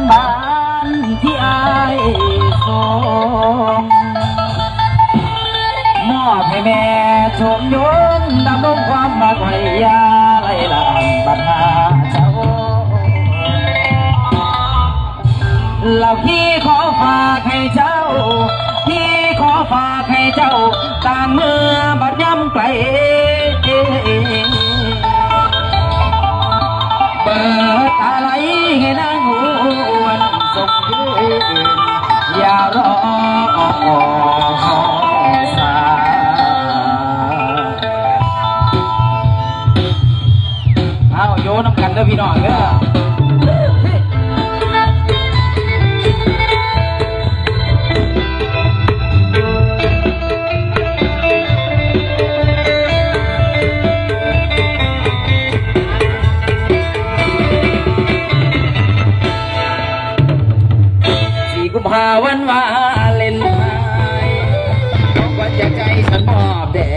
บ้านที่อายส่งมอบให้แม่ชมยนดำรงความมาไว้ยาไล่ลามบรรดาเจ้าเราพี่ขอฝากให้เจ้าพี่ขอฝากให้เจ้าต่างเมื่อบัดย้ำไกลเปิดอะไรให้นางหวนส่งคืนอย่ารอสาเอาโยน้ำกันเด้อพี่น้องเด้อพาวันวาเล่นไทยบอกว่าจะใจฉันมอบแด่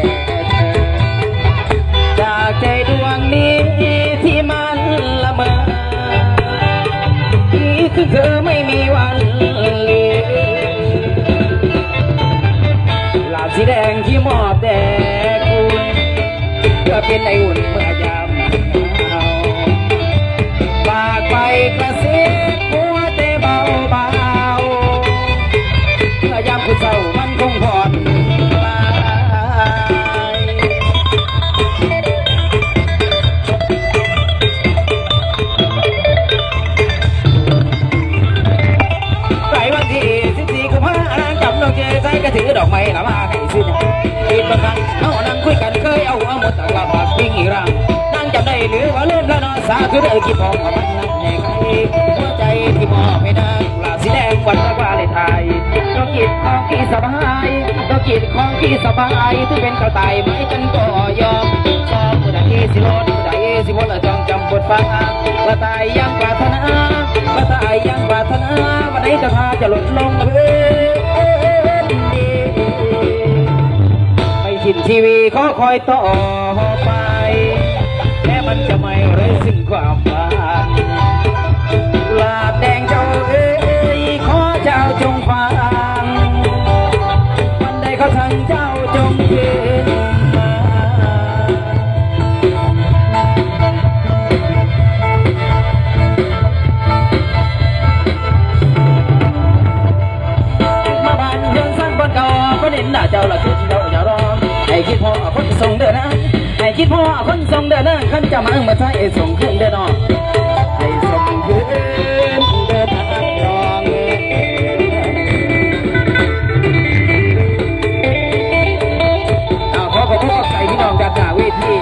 เธอจากใจดวงนี้ที่มันละเมอที่คือเธอไม่มีวันลืมลาสีแดงที่มอบแด่คุณเพื่อเป็นไออุ่นเมื่อยามหนาวฝากไปกระซิบหัวใจเบาๆยามคุณเศร้ามันคงผ่อนคลายไกลวันที่14 กุมภาพันธ์จับดอกเจใจก็ถือดอกไม้ละมาให้ซื้ออีกบางครั้งเอานั่งคุยกันเคยเอาหมดตะกร้าบาดปิ้งอีรังนั่งจำได้หรือว่าเล่นแล้วนอนสาธุเด้อคิดพองกับมันนั่งให้ใครหัวใจที่มอบให้นางลาสีแดงวันละว่าเลยไทยต้องกินของที่สบายต้องกินของที่สบายที่เป็นกระต่ายไม้จันก็ยอมชอบผู้ใดสิโลดผู้ใดสิบ่ละจองจำบทฟังกระต่ายยังปรารถนากระต่ายยังปรารถนาวันไหนจะพาจะหล่นลงไม่ทิ้งทีวีขอคอยต่อไปแม้มันจะไม่ไร้ซึ่งความฝันกุหลาบแดงเจ้าขอเจ้าจงฟังวันใดเขาสั่งเจ้าจงยืนมาบ้านเดินสร้างบนเก่าก็เน้นหน้าเจ้าละชุดเจ้าอย่ารอให้คิดพ่อคนส่งเดินนะให้คิดพ่อคนส่งเดินนะขันจะมาใช้ส่งขึ้นเดินนอให้ส่งขึ้นเดินรองขอขอบคุณใจพี่น้องจากหน้าเวที